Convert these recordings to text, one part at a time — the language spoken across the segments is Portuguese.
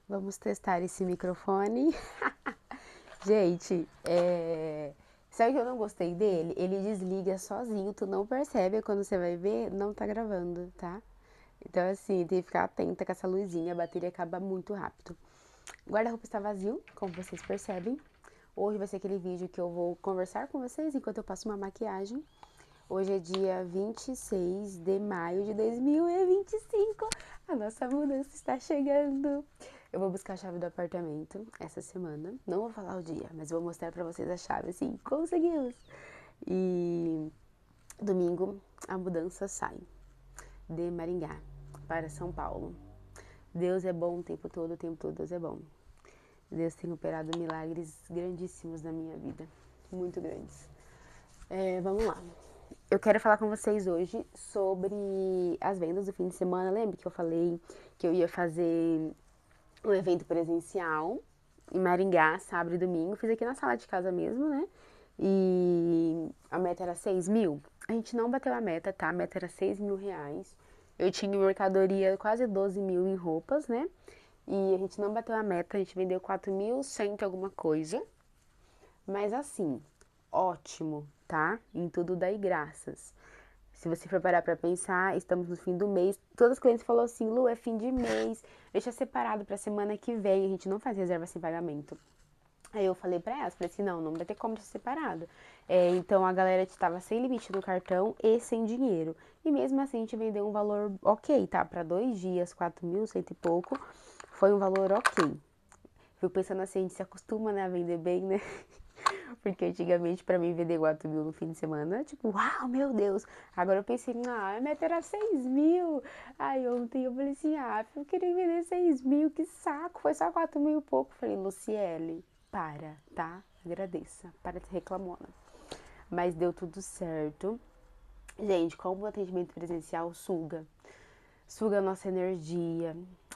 Vamos testar esse microfone. Gente, sabe que eu não gostei dele? Ele desliga sozinho, tu não percebe, quando você vai ver, não tá gravando, tá? Então, assim, tem que ficar atenta com essa luzinha, a bateria acaba muito rápido. O guarda-roupa está vazio, como vocês percebem. Hoje vai ser aquele vídeo que eu vou conversar com vocês enquanto eu passo uma maquiagem. Hoje é dia 26 de maio de 2025. A nossa mudança está chegando. Eu vou buscar a chave do apartamento essa semana. Não vou falar o dia, mas vou mostrar pra vocês a chave. Assim, conseguimos! E domingo a mudança sai de Maringá para São Paulo. Deus é bom o tempo todo Deus é bom. Deus tem operado milagres grandíssimos na minha vida. Muito grandes. Vamos lá. Eu quero falar com vocês hoje sobre as vendas do fim de semana. Lembra que eu falei que eu ia fazer um evento presencial em Maringá, sábado e domingo? Fiz aqui na sala de casa mesmo, né? E a meta era 6 mil. A gente não bateu a meta, tá? A meta era 6 mil reais. Eu tinha em mercadoria quase 12 mil em roupas, né? E a gente não bateu a meta, a gente vendeu 4.100 alguma coisa. Mas assim, ótimo, tá? Em tudo daí graças. Se você for parar pra pensar, estamos no fim do mês. Todos os clientes falaram assim, Lu, é fim de mês, deixa separado pra semana que vem. A gente não faz reserva sem pagamento. Aí eu falei pra elas, falei assim, não vai ter como ser separado. Então a galera estava sem limite no cartão e sem dinheiro. E mesmo assim a gente vendeu um valor ok, tá? Pra 2 dias, 4.000, cento e pouco, foi um valor ok. Fico pensando assim, a gente se acostuma, né, a vender bem, né? Porque antigamente, pra mim, vender 4 mil no fim de semana, tipo, uau, meu Deus. Agora eu pensei, a meta era 6 mil. Aí ontem eu falei assim, eu queria vender 6 mil, que saco. Foi só 4 mil e pouco. Falei, Luciele, para, tá? Agradeça, para de reclamona. Mas deu tudo certo. Gente, como o atendimento presencial suga a nossa energia.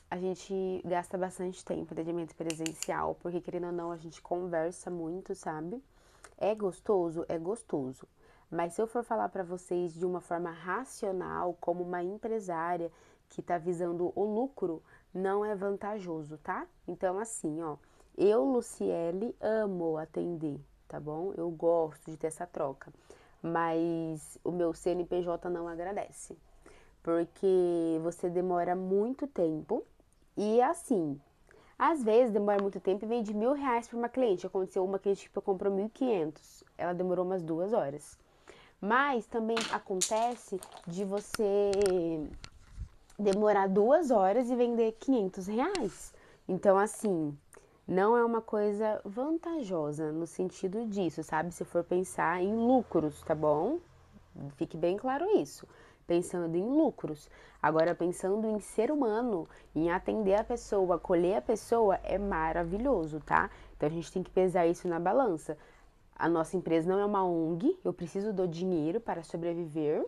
A gente gasta bastante tempo em atendimento presencial, porque querendo ou não, a gente conversa muito, sabe? É gostoso? É gostoso. Mas se eu for falar para vocês de uma forma racional, como uma empresária que está visando o lucro, não é vantajoso, tá? Então, assim, ó, eu, Luciele, amo atender, tá bom? Eu gosto de ter essa troca. Mas o meu CNPJ não agradece, porque você demora muito tempo e assim, às vezes demora muito tempo e vende R$ 1.000 para uma cliente. Aconteceu uma cliente que comprou 1.500, ela demorou umas 2 horas. Mas também acontece de você demorar 2 horas e vender R$ 500. Então, assim, não é uma coisa vantajosa no sentido disso, sabe? Se for pensar em lucros, tá bom? Fique bem claro isso. Pensando em lucros. Agora, pensando em ser humano, em atender a pessoa, acolher a pessoa, é maravilhoso, tá? Então a gente tem que pesar isso na balança. A nossa empresa não é uma ONG, eu preciso do dinheiro para sobreviver,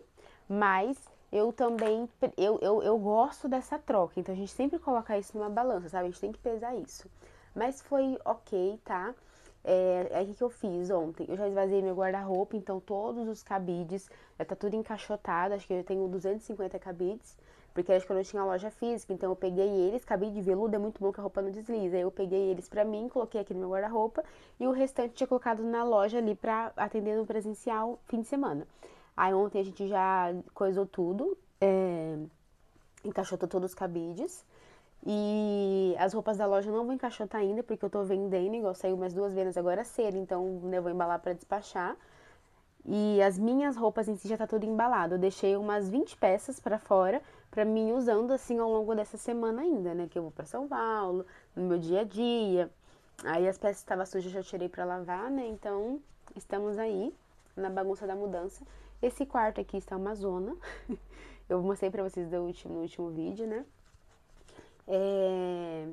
mas eu também, eu gosto dessa troca, então a gente sempre coloca isso numa balança, sabe? A gente tem que pesar isso. Mas foi ok, tá? Aí o que eu fiz ontem? Eu já esvaziei meu guarda-roupa, então todos os cabides, já tá tudo encaixotado, acho que eu tenho 250 cabides, porque acho que eu não tinha loja física, então eu peguei eles, cabide de veludo é muito bom que a roupa não desliza, aí eu peguei eles pra mim, coloquei aqui no meu guarda-roupa, e o restante tinha colocado na loja ali pra atender no presencial fim de semana. Aí ontem a gente já coisou tudo, encaixotou todos os cabides. E as roupas da loja eu não vou encaixotar ainda, porque eu tô vendendo, igual saiu mais 2 vendas agora cedo, então eu vou embalar pra despachar. E as minhas roupas em si já tá tudo embalado. Eu deixei umas 20 peças pra fora, pra mim usando assim ao longo dessa semana ainda, né? Que eu vou pra São Paulo, no meu dia a dia. Aí as peças que estavam sujas eu já tirei pra lavar, né? Então estamos aí na bagunça da mudança. Esse quarto aqui está uma zona. Eu mostrei pra vocês no último vídeo, né? É,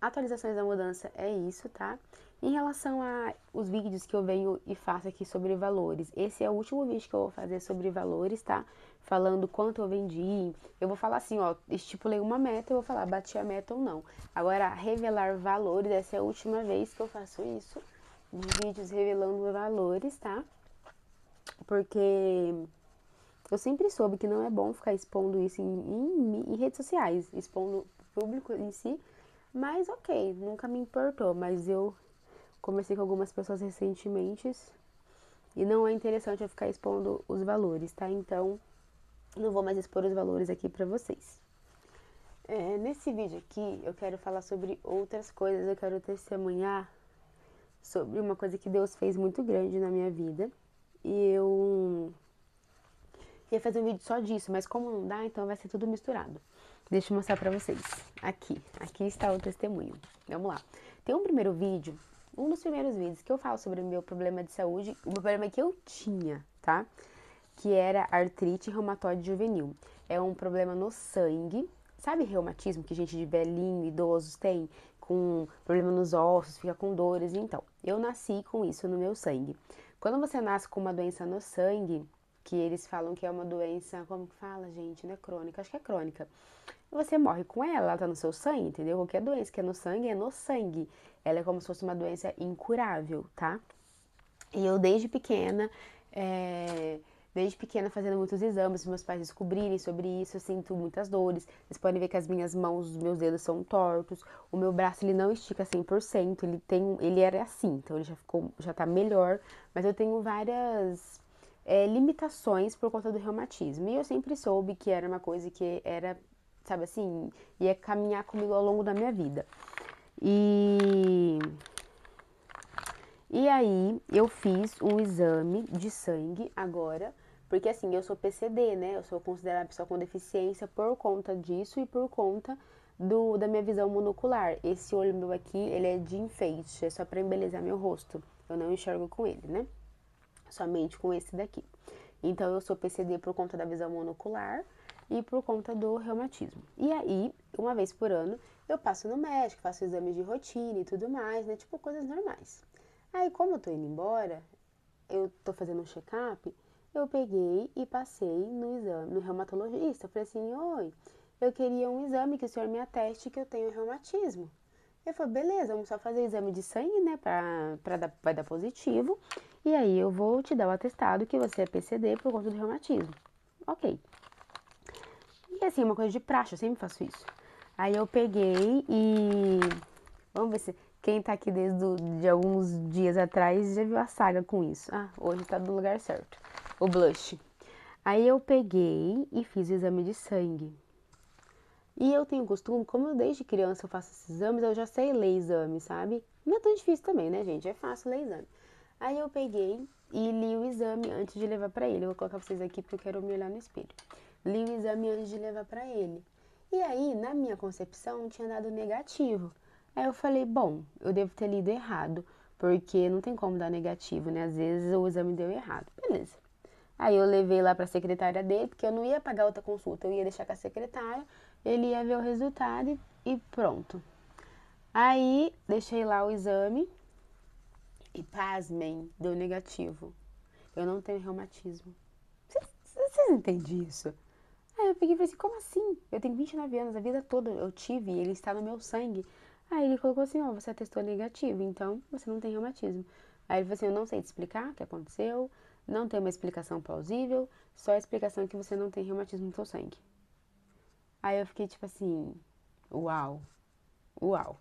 atualizações da mudança é isso, tá? Em relação a os vídeos que eu venho e faço aqui sobre valores, esse é o último vídeo que eu vou fazer sobre valores, tá? Falando quanto eu vendi. Eu vou falar assim, ó, estipulei uma meta, eu vou falar bati a meta ou não. Agora, revelar valores, essa é a última vez que eu faço isso, de vídeos revelando valores, tá? Porque eu sempre soube que não é bom ficar expondo isso em redes sociais, expondo o público em si, Mas ok, nunca me importou. Mas eu conversei com algumas pessoas recentemente e não é interessante eu ficar expondo os valores, tá? Então, não vou mais expor os valores aqui pra vocês. Nesse vídeo aqui, eu quero falar sobre outras coisas, eu quero testemunhar sobre uma coisa que Deus fez muito grande na minha vida. E eu ia fazer um vídeo só disso, mas como não dá, então vai ser tudo misturado. Deixa eu mostrar pra vocês. Aqui está o testemunho. Vamos lá. Tem um primeiro vídeo, um dos primeiros vídeos que eu falo sobre o meu problema de saúde, o problema que eu tinha, tá? Que era artrite reumatoide juvenil. É um problema no sangue. Sabe reumatismo que gente de velhinho, idosos tem? Com problema nos ossos, fica com dores. Então, eu nasci com isso no meu sangue. Quando você nasce com uma doença no sangue, que eles falam que é uma doença, como que fala, gente? Não é crônica, acho que é crônica. Você morre com ela tá no seu sangue, entendeu? Qualquer doença que é no sangue, é no sangue. Ela é como se fosse uma doença incurável, tá? E eu é, desde pequena fazendo muitos exames, meus pais descobrirem sobre isso, eu sinto muitas dores. Vocês podem ver que as minhas mãos, os meus dedos são tortos. O meu braço, ele não estica 100%, ele era assim, então ele já tá melhor, mas eu tenho várias limitações por conta do reumatismo. E eu sempre soube que era uma coisa que era, sabe assim, ia caminhar comigo ao longo da minha vida. E e aí eu fiz um exame de sangue agora, porque assim, eu sou PCD, né? Eu sou considerada pessoa com deficiência por conta disso e por conta da minha visão monocular. Esse olho meu aqui, ele é de enfeite, é só para embelezar meu rosto. Eu não enxergo com ele, né? Somente com esse daqui. Então eu sou PCD por conta da visão monocular e por conta do reumatismo. E aí, uma vez por ano, eu passo no médico, faço exames de rotina e tudo mais, né? Tipo coisas normais. Aí, como eu tô indo embora, eu tô fazendo um check-up, eu peguei e passei no exame, no reumatologista. Eu falei assim, oi, eu queria um exame que o senhor me ateste que eu tenho reumatismo. Ele falou, beleza, vamos só fazer o exame de sangue, né, vai dar positivo. E aí eu vou te dar o atestado que você é PCD por conta do reumatismo. Ok. E assim, uma coisa de praxe, eu sempre faço isso. Aí eu peguei e vamos ver se quem tá aqui de alguns dias atrás já viu a saga com isso. Ah, hoje tá no lugar certo. O blush. Aí eu peguei e fiz o exame de sangue. E eu tenho costume, como eu desde criança eu faço esses exames, eu já sei ler exame, sabe? Não é tão difícil também, né, gente? É fácil ler exame. Aí eu peguei e li o exame antes de levar pra ele. Eu vou colocar pra vocês aqui porque eu quero me olhar no espelho. Li o exame antes de levar pra ele. E aí, na minha concepção, tinha dado negativo. Aí eu falei, bom, eu devo ter lido errado, porque não tem como dar negativo, né? Às vezes o exame deu errado. Beleza. Aí eu levei lá pra secretária dele, porque eu não ia pagar outra consulta, eu ia deixar com a secretária, ele ia ver o resultado e pronto. Aí deixei lá o exame e pasmem, deu negativo. Eu não tenho reumatismo. Vocês entendem isso? Aí eu peguei e falei assim, como assim? Eu tenho 29 anos, a vida toda eu tive, ele está no meu sangue. Aí ele colocou assim, ó, você testou negativo, então você não tem reumatismo. Aí ele falou assim, eu não sei te explicar o que aconteceu, não tem uma explicação plausível, só a explicação é que você não tem reumatismo no seu sangue. Aí eu fiquei tipo assim, uau, uau.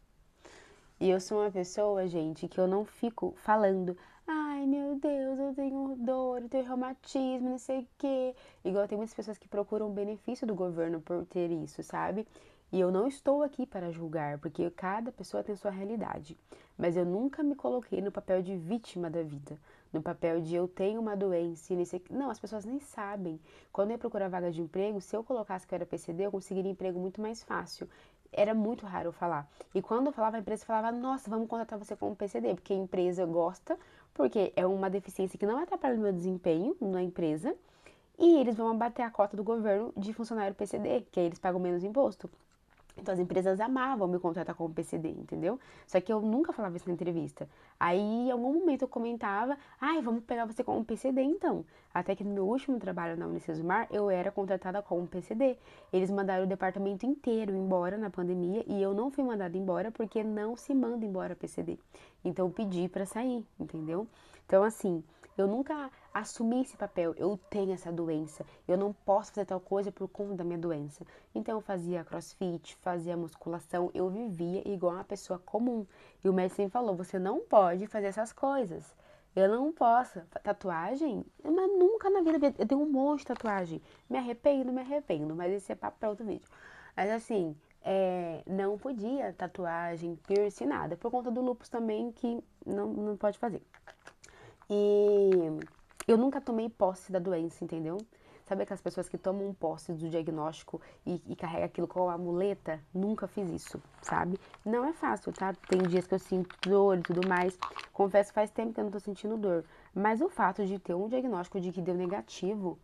E eu sou uma pessoa, gente, que eu não fico falando, ai meu Deus, eu tenho dor, eu tenho reumatismo, não sei o quê. Igual tem muitas pessoas que procuram benefício do governo por ter isso, sabe? E eu não estou aqui para julgar, porque cada pessoa tem sua realidade. Mas eu nunca me coloquei no papel de vítima da vida, no papel de eu tenho uma doença e nesse... Não, as pessoas nem sabem. Quando eu ia procurar vaga de emprego, se eu colocasse que eu era PCD, eu conseguiria emprego muito mais fácil. Era muito raro eu falar. E quando eu falava, a empresa falava, nossa, vamos contratar você como PCD, porque a empresa gosta, porque é uma deficiência que não atrapalha o meu desempenho na empresa, e eles vão abater a cota do governo de funcionário PCD, que aí eles pagam menos imposto. Então as empresas amavam me contratar como PCD, entendeu? Só que eu nunca falava isso na entrevista. Aí em algum momento eu comentava, ai, vamos pegar você como PCD então. Até que no meu último trabalho na Unicesumar, eu era contratada como PCD. Eles mandaram o departamento inteiro embora na pandemia e eu não fui mandada embora porque não se manda embora PCD. Então eu pedi pra sair, entendeu? Então assim, Eu nunca assumi esse papel. Eu tenho essa doença. Eu não posso fazer tal coisa por conta da minha doença. Então eu fazia crossfit, fazia musculação. Eu vivia igual uma pessoa comum. E o médico sempre falou: você não pode fazer essas coisas. Eu não posso. Tatuagem? Mas nunca na vida. Eu tenho um monte de tatuagem. Me arrependo, me arrependo. Mas esse é papo para outro vídeo. Mas assim, não podia tatuagem, piercing, nada. Por conta do lúpus também, que não pode fazer. E eu nunca tomei posse da doença, entendeu? Sabe aquelas pessoas que tomam posse do diagnóstico e carregam aquilo com uma muleta? Nunca fiz isso, sabe? Não é fácil, tá? Tem dias que eu sinto dor e tudo mais. Confesso que faz tempo que eu não tô sentindo dor. Mas o fato de ter um diagnóstico de que deu negativo,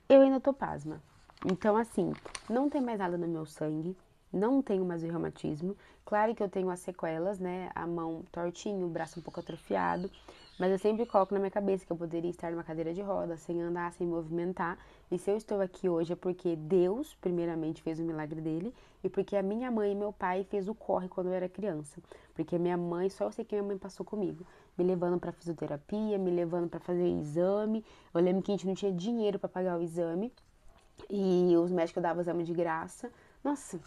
eu ainda tô pasma. Então, assim, não tem mais nada no meu sangue, não tenho mais o reumatismo. Claro que eu tenho as sequelas, né? A mão tortinha, o braço um pouco atrofiado. Mas eu sempre coloco na minha cabeça que eu poderia estar numa cadeira de rodas, sem andar, sem movimentar. E se eu estou aqui hoje é porque Deus, primeiramente, fez o milagre dele. E porque a minha mãe e meu pai fez o corre quando eu era criança. Porque minha mãe, só eu sei que minha mãe passou comigo. Me levando para fisioterapia, me levando para fazer exame. Eu lembro que a gente não tinha dinheiro para pagar o exame. E os médicos davam exame de graça. Nossa,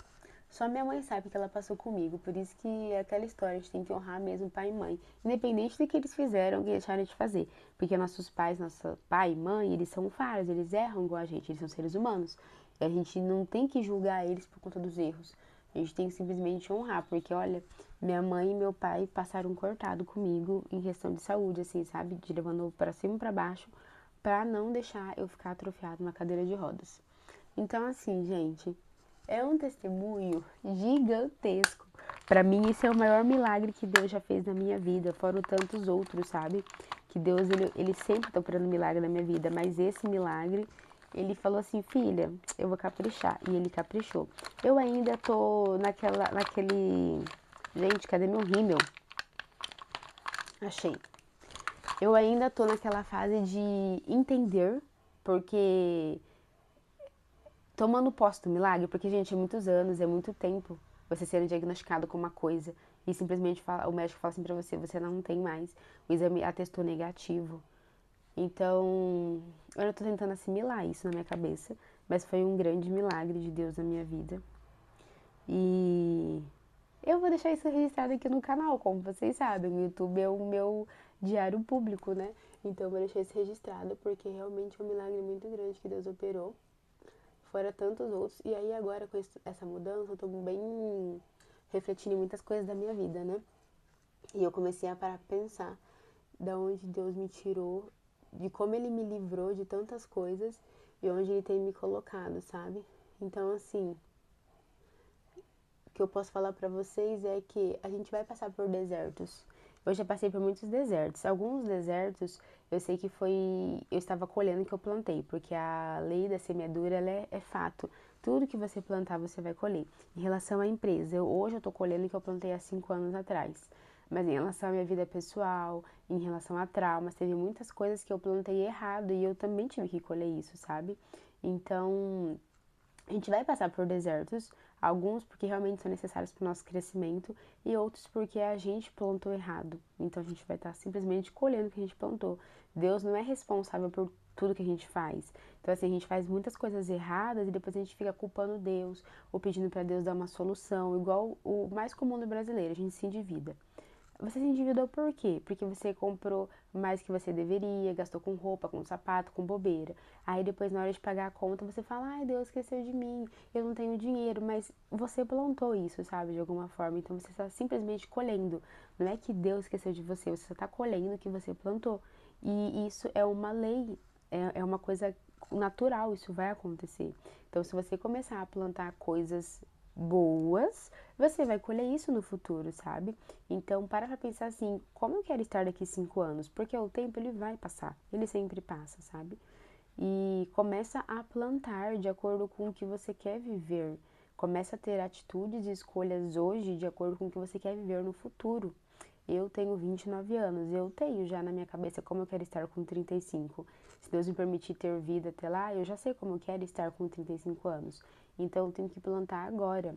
só minha mãe sabe que ela passou comigo. Por isso que é aquela história, a gente tem que honrar mesmo pai e mãe. Independente do que eles fizeram, que deixaram de fazer. Porque nossos pais, nosso pai e mãe, eles são falhos, eles erram igual a gente, eles são seres humanos. E a gente não tem que julgar eles por conta dos erros. A gente tem que simplesmente honrar, porque olha, minha mãe e meu pai passaram cortado comigo em questão de saúde, assim, sabe? De levando pra cima e pra baixo, pra não deixar eu ficar atrofiado na cadeira de rodas. Então, assim, gente, é um testemunho gigantesco. Pra mim, esse é o maior milagre que Deus já fez na minha vida, fora tantos outros, sabe? Que Deus, ele sempre tá operando milagre na minha vida, mas esse milagre, ele falou assim, filha, eu vou caprichar. E ele caprichou. Eu ainda tô naquele... Gente, cadê meu rímel? Achei. Eu ainda tô naquela fase de entender, porque tomando posse do milagre, porque, gente, é muitos anos, é muito tempo você sendo diagnosticado com uma coisa e simplesmente o médico fala assim pra você, você não tem mais, o exame atestou negativo. Então, eu ainda tô tentando assimilar isso na minha cabeça, mas foi um grande milagre de Deus na minha vida. E eu vou deixar isso registrado aqui no canal, como vocês sabem, o YouTube é o meu diário público, né? Então eu vou deixar isso registrado porque realmente é um milagre muito grande que Deus operou fora tantos outros. E aí agora com essa mudança, eu tô bem refletindo em muitas coisas da minha vida, né? E eu comecei a parar pra pensar da onde Deus me tirou, de como Ele me livrou de tantas coisas e onde Ele tem me colocado, sabe? Então, assim, o que eu posso falar pra vocês é que a gente vai passar por desertos. Eu já passei por muitos desertos. Alguns desertos eu sei que foi. Eu estava colhendo o que eu plantei, porque a lei da semeadura ela é fato. Tudo que você plantar, você vai colher. Em relação à empresa, hoje eu estou colhendo o que eu plantei há 5 anos atrás. Mas em relação à minha vida pessoal, em relação a traumas, teve muitas coisas que eu plantei errado e eu também tive que colher isso, sabe? Então, a gente vai passar por desertos, alguns porque realmente são necessários para o nosso crescimento e outros porque a gente plantou errado. Então a gente vai estar simplesmente colhendo o que a gente plantou. Deus não é responsável por tudo que a gente faz. Então assim, a gente faz muitas coisas erradas e depois a gente fica culpando Deus ou pedindo para Deus dar uma solução, igual o mais comum do brasileiro, a gente se endivida. Você se endividou por quê? Porque você comprou mais que você deveria, gastou com roupa, com sapato, com bobeira. Aí depois, na hora de pagar a conta, você fala, ai, Deus esqueceu de mim, eu não tenho dinheiro, mas você plantou isso, sabe, de alguma forma. Então você está simplesmente colhendo. Não é que Deus esqueceu de você, você está colhendo o que você plantou. E isso é uma lei, é uma coisa natural, isso vai acontecer. Então, se você começar a plantar coisas boas, você vai colher isso no futuro, sabe? Então, para pra pensar assim, como eu quero estar daqui 5 anos? Porque o tempo, ele vai passar, ele sempre passa, sabe? E começa a plantar de acordo com o que você quer viver. Começa a ter atitudes e escolhas hoje de acordo com o que você quer viver no futuro. Eu tenho 29 anos, eu tenho já na minha cabeça como eu quero estar com 35. Se Deus me permitir ter vida até lá, eu já sei como eu quero estar com 35 anos. Então eu tenho que plantar agora.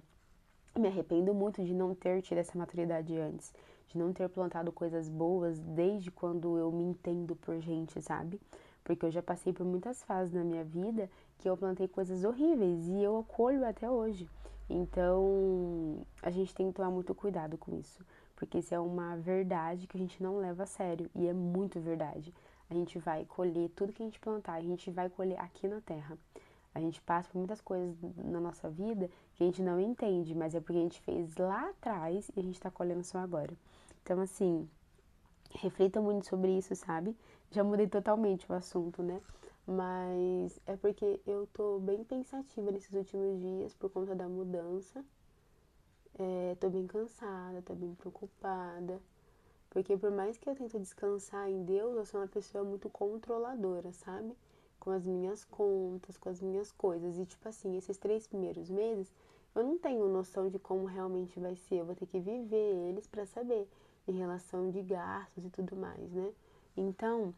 Me arrependo muito de não ter tido essa maturidade antes, de não ter plantado coisas boas desde quando eu me entendo por gente, sabe? Porque eu já passei por muitas fases na minha vida que eu plantei coisas horríveis e eu acolho até hoje. Então, a gente tem que tomar muito cuidado com isso, porque isso é uma verdade que a gente não leva a sério e é muito verdade. A gente vai colher tudo que a gente plantar, a gente vai colher aqui na terra. A gente passa por muitas coisas na nossa vida que a gente não entende, mas é porque a gente fez lá atrás e a gente tá colhendo só agora. Então, assim, reflita muito sobre isso, sabe? Já mudei totalmente o assunto, né? Mas é porque eu tô bem pensativa nesses últimos dias por conta da mudança. Tô bem cansada, tô bem preocupada. Porque por mais que eu tente descansar em Deus, eu sou uma pessoa muito controladora, sabe? Com as minhas contas, com as minhas coisas. E tipo assim, esses 3 primeiros meses, eu não tenho noção de como realmente vai ser. Eu vou ter que viver eles pra saber, em relação de gastos e tudo mais, né? Então,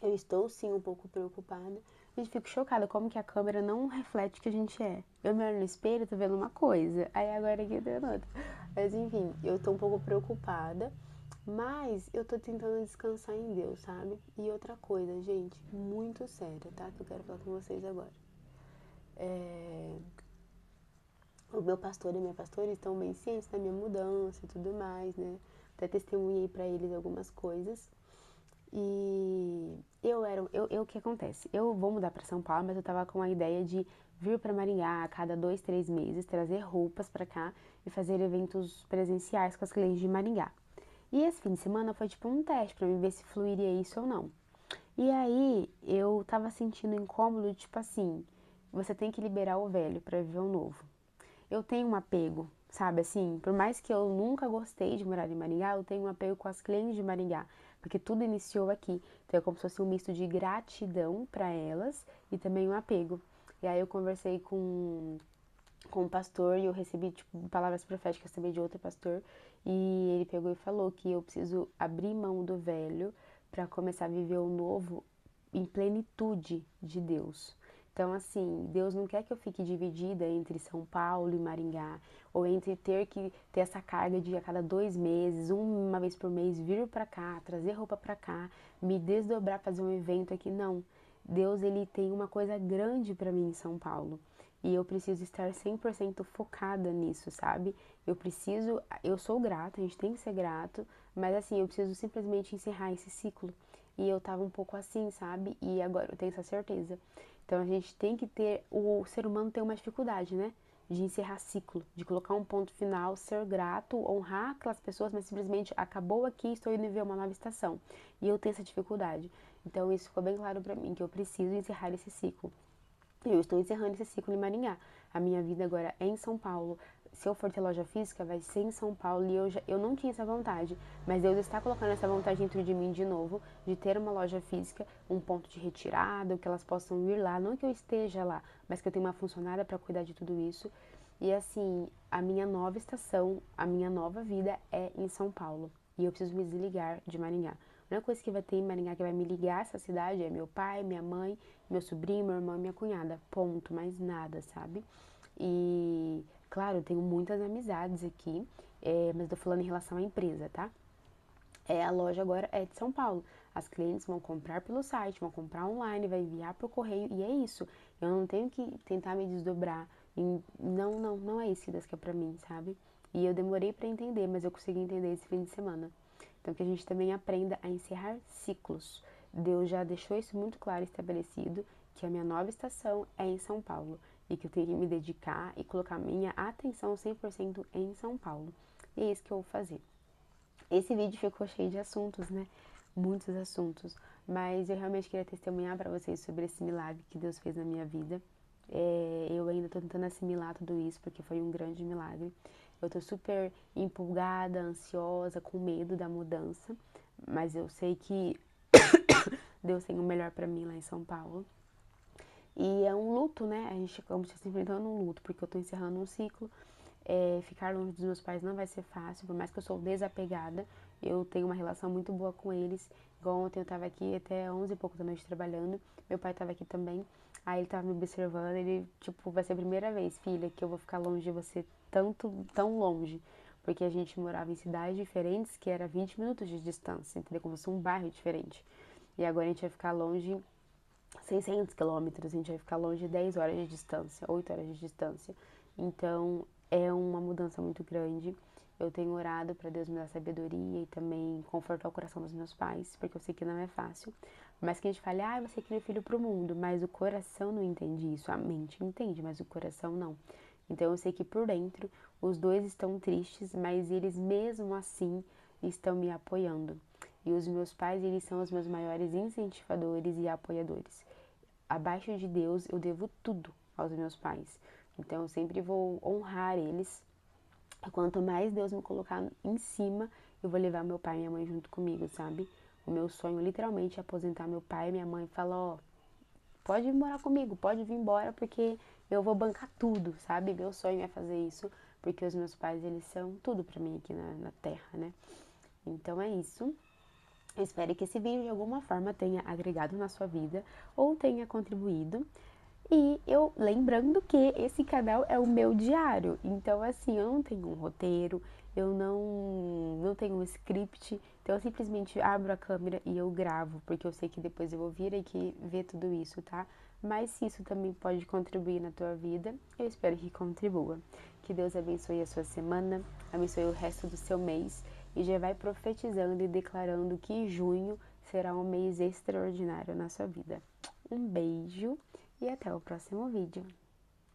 eu estou sim um pouco preocupada. Gente, fico chocada como que a câmera não reflete o que a gente é. Eu me olho no espelho, tô vendo uma coisa, aí agora aqui eu tô vendo outra. Mas enfim, eu tô um pouco preocupada, mas eu tô tentando descansar em Deus, sabe? E outra coisa, gente, muito séria, tá? Que eu quero falar com vocês agora. É... O meu pastor e a minha pastora estão bem cientes da minha mudança e tudo mais, né? Até testemunhei pra eles algumas coisas. E o que acontece? Eu vou mudar para São Paulo, mas eu tava com a ideia de vir para Maringá a cada 2, 3 meses, trazer roupas para cá e fazer eventos presenciais com as clientes de Maringá. E esse fim de semana foi tipo um teste para mim ver se fluiria isso ou não. E aí eu tava sentindo incômodo, tipo assim, você tem que liberar o velho para viver o novo. Eu tenho um apego, sabe assim? Por mais que eu nunca gostei de morar em Maringá, eu tenho um apego com as clientes de Maringá, porque tudo iniciou aqui. Então é como se fosse um misto de gratidão para elas e também um apego. E aí eu conversei com um pastor e eu recebi tipo palavras proféticas também de outro pastor e ele pegou e falou que eu preciso abrir mão do velho para começar a viver o novo em plenitude de Deus. Então, assim, Deus não quer que eu fique dividida entre São Paulo e Maringá, ou entre ter que ter essa carga de a cada 2 meses, uma vez por mês, vir pra cá, trazer roupa pra cá, me desdobrar, fazer um evento aqui. Não. Deus, ele tem uma coisa grande pra mim em São Paulo. E eu preciso estar 100% focada nisso, sabe? Eu sou grata, a gente tem que ser grato, mas assim, eu preciso simplesmente encerrar esse ciclo. E eu tava um pouco assim, sabe? E agora eu tenho essa certeza. Então a gente tem que ter, o ser humano tem uma dificuldade, né? De encerrar ciclo, de colocar um ponto final, ser grato, honrar aquelas pessoas, mas simplesmente acabou aqui, estou indo ver uma nova estação. E eu tenho essa dificuldade. Então isso ficou bem claro pra mim, que eu preciso encerrar esse ciclo. Eu estou encerrando esse ciclo em Maringá. A minha vida agora é em São Paulo. Se eu for ter loja física, vai ser em São Paulo. E eu não tinha essa vontade. Mas Deus está colocando essa vontade dentro de mim de novo, de ter uma loja física, um ponto de retirada, que elas possam ir lá. Não que eu esteja lá, mas que eu tenho uma funcionária para cuidar de tudo isso. E assim, a minha nova estação, a minha nova vida é em São Paulo. E eu preciso me desligar de Maringá. A única coisa que vai ter em Maringá que vai me ligar a essa cidade é meu pai, minha mãe, meu sobrinho, meu irmão e minha cunhada. Ponto, mais nada, sabe? E, claro, eu tenho muitas amizades aqui, mas eu tô falando em relação à empresa, tá? A loja agora é de São Paulo. As clientes vão comprar pelo site, vão comprar online, vai enviar pro correio e é isso. Eu não tenho que tentar me desdobrar. Não é isso que Deus quer pra mim, sabe? E eu demorei pra entender, mas eu consegui entender esse fim de semana. Então que a gente também aprenda a encerrar ciclos. Deus já deixou isso muito claro e estabelecido, que a minha nova estação é em São Paulo e que eu tenho que me dedicar e colocar minha atenção 100% em São Paulo. E é isso que eu vou fazer. Esse vídeo ficou cheio de assuntos, né? Muitos assuntos. Mas eu realmente queria testemunhar para vocês sobre esse milagre que Deus fez na minha vida. Eu ainda tô tentando assimilar tudo isso, porque foi um grande milagre. Eu tô super empolgada, ansiosa, com medo da mudança. Mas eu sei que Deus tem o melhor para mim lá em São Paulo. E é um luto, né? A gente como se enfrentando um luto, porque eu tô encerrando um ciclo. Ficar longe dos meus pais não vai ser fácil, por mais que eu sou desapegada, eu tenho uma relação muito boa com eles. Igual ontem eu tava aqui até 11 e pouco da noite trabalhando, meu pai tava aqui também, aí ele tava me observando, ele, tipo, vai ser a primeira vez, filha, que eu vou ficar longe de você tão longe, porque a gente morava em cidades diferentes que era 20 minutos de distância, entendeu? Como se fosse um bairro diferente. E agora a gente vai ficar longe 600 quilômetros, a gente vai ficar longe 10 horas de distância, 8 horas de distância. Então é uma mudança muito grande. Eu tenho orado para Deus me dar sabedoria e também confortar o coração dos meus pais, porque eu sei que não é fácil. Mas que a gente fale, ah, você cria filho pro mundo, mas o coração não entende isso, a mente entende, mas o coração não. Então eu sei que por dentro os dois estão tristes, mas eles mesmo assim estão me apoiando. E os meus pais, eles são os meus maiores incentivadores e apoiadores. Abaixo de Deus, eu devo tudo aos meus pais. Então eu sempre vou honrar eles. Quanto mais Deus me colocar em cima, eu vou levar meu pai e minha mãe junto comigo, sabe? O meu sonho literalmente é aposentar meu pai e minha mãe e falar, ó, pode vir morar comigo, pode vir embora porque eu vou bancar tudo, sabe? Meu sonho é fazer isso, porque os meus pais, eles são tudo pra mim aqui na terra, né? Então é isso. Eu espero que esse vídeo de alguma forma tenha agregado na sua vida ou tenha contribuído. E eu lembrando que esse canal é o meu diário, então assim, eu não tenho um roteiro, eu não tenho um script, então eu simplesmente abro a câmera e eu gravo, porque eu sei que depois eu vou vir aqui ver tudo isso, tá? Mas se isso também pode contribuir na tua vida, eu espero que contribua. Que Deus abençoe a sua semana, abençoe o resto do seu mês e já vai profetizando e declarando que junho será um mês extraordinário na sua vida. Um beijo e até o próximo vídeo.